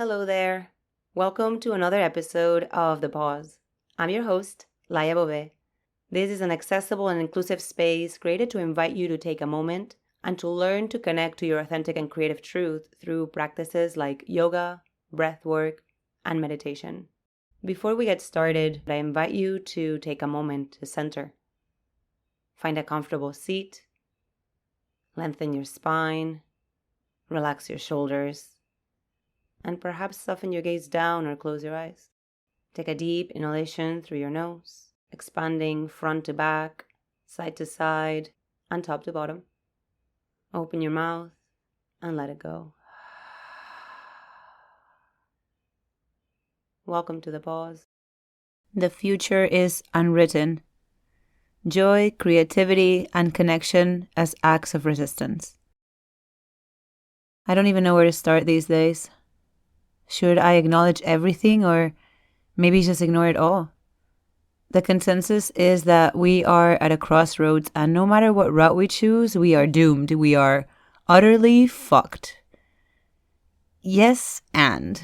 Hello there. Welcome to another episode of The Pause. I'm your host, Laia Bove. This is an accessible and inclusive space created to invite you to take a moment and to learn to connect to your authentic and creative truth through practices like yoga, breath work, and meditation. Before we get started, I invite you to take a moment to center. Find a comfortable seat, lengthen your spine, relax your shoulders, and perhaps soften your gaze down or close your eyes. Take a deep inhalation through your nose, expanding front to back, side to side, and top to bottom. Open your mouth and let it go. Welcome to the pause. The future is unwritten. Joy, creativity, and connection as acts of resistance. I don't even know where to start these days. Should I acknowledge everything or maybe just ignore it all? The consensus is that we are at a crossroads, and no matter what route we choose, we are doomed. We are utterly fucked. Yes, and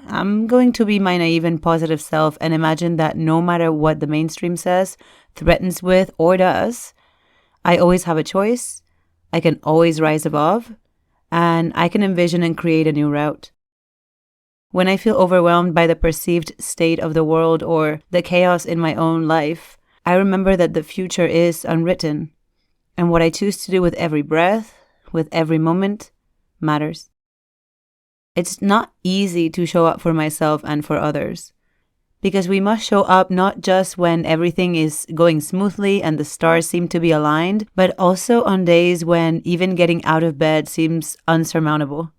I'm going to be my naive and positive self and imagine that no matter what the mainstream says, threatens with, or does, I always have a choice, I can always rise above, and I can envision and create a new route. When I feel overwhelmed by the perceived state of the world or the chaos in my own life, I remember that the future is unwritten, and what I choose to do with every breath, with every moment, matters. It's not easy to show up for myself and for others, because we must show up not just when everything is going smoothly and the stars seem to be aligned, but also on days when even getting out of bed seems unsurmountable.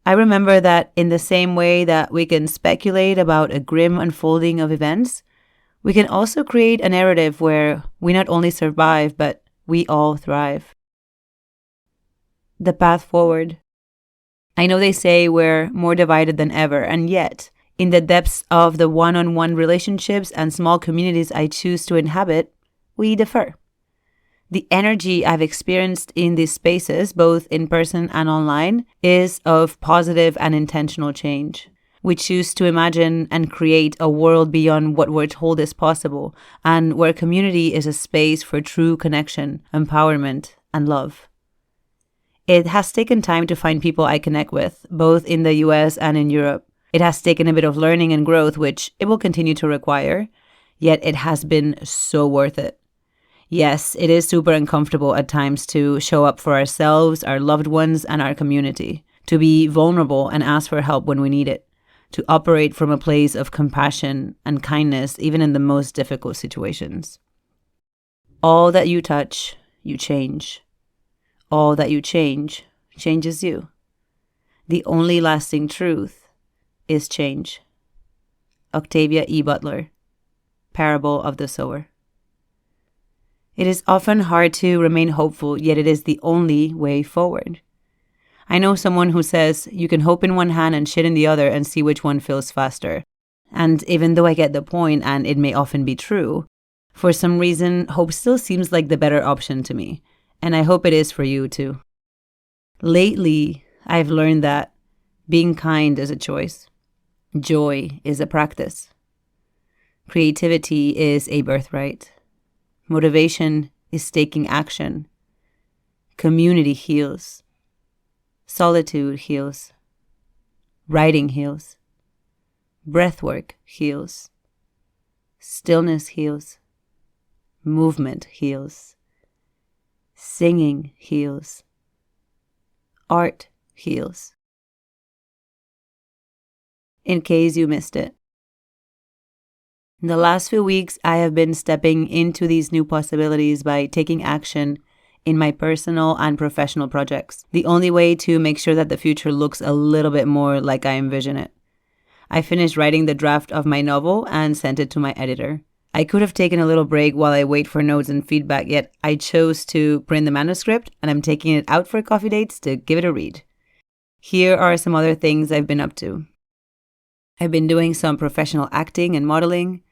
I remember that in the same way that we can speculate about a grim unfolding of events, we can also create a narrative where we not only survive, but we all thrive. The path forward. I know they say we're more divided than ever, and yet, in the depths of the one-on-one relationships and small communities I choose to inhabit, we differ. The energy I've experienced in these spaces, both in person and online, is of positive and intentional change. We choose to imagine and create a world beyond what we're told is possible, and where community is a space for true connection, empowerment, and love. It has taken time to find people I connect with, both in the US and in Europe. It has taken a bit of learning and growth, which it will continue to require, yet it has been so worth it. Yes, it is super uncomfortable at times to show up for ourselves, our loved ones, and our community, to be vulnerable and ask for help when we need it, to operate from a place of compassion and kindness, even in the most difficult situations. All that you touch, you change. All that you change, changes you. The only lasting truth is change. Octavia E. Butler, Parable of the Sower. It is often hard to remain hopeful, yet it is the only way forward. I know someone who says you can hope in one hand and shit in the other and see which one fills faster. And even though I get the point, and it may often be true, for some reason, hope still seems like the better option to me. And I hope it is for you too. Lately, I've learned that being kind is a choice. Joy is a practice. Creativity is a birthright. Motivation is taking action. Community heals. Solitude heals. Writing heals. Breathwork heals. Stillness heals. Movement heals. Singing heals. Art heals. In case you missed it. In the last few weeks, I have been stepping into these new possibilities by taking action in my personal and professional projects. The only way to make sure that the future looks a little bit more like I envision it. I finished writing the draft of my novel and sent it to my editor. I could have taken a little break while I wait for notes and feedback, yet I chose to print the manuscript and I'm taking it out for coffee dates to give it a read. Here are some other things I've been up to. I've been doing some professional acting and modeling.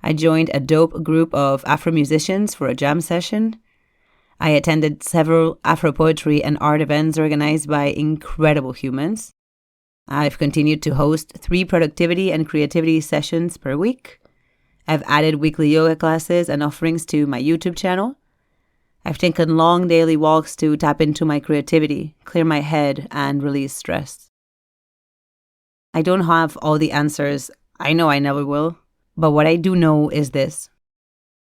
I joined a dope group of Afro musicians for a jam session. I attended several Afro poetry and art events organized by incredible humans. I've continued to host 3 productivity and creativity sessions per week. I've added weekly yoga classes and offerings to my YouTube channel. I've taken long daily walks to tap into my creativity, clear my head, and release stress. I don't have all the answers. I know I never will. But what I do know is this.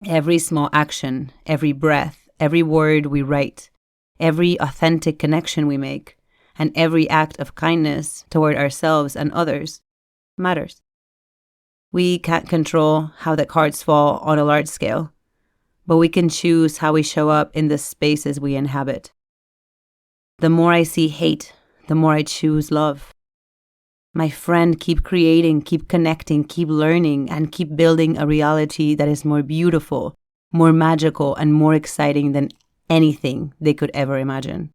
Every small action, every breath, every word we write, every authentic connection we make, and every act of kindness toward ourselves and others matters. We can't control how the cards fall on a large scale, but we can choose how we show up in the spaces we inhabit. The more I see hate, the more I choose love. My friend, keep creating, keep connecting, keep learning, and keep building a reality that is more beautiful, more magical, and more exciting than anything they could ever imagine.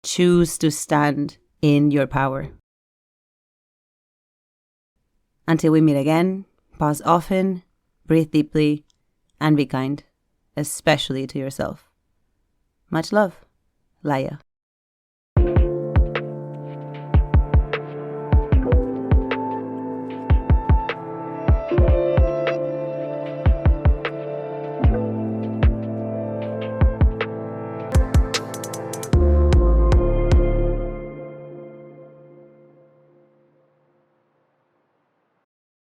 Choose to stand in your power. Until we meet again, pause often, breathe deeply, and be kind, especially to yourself. Much love, Laya.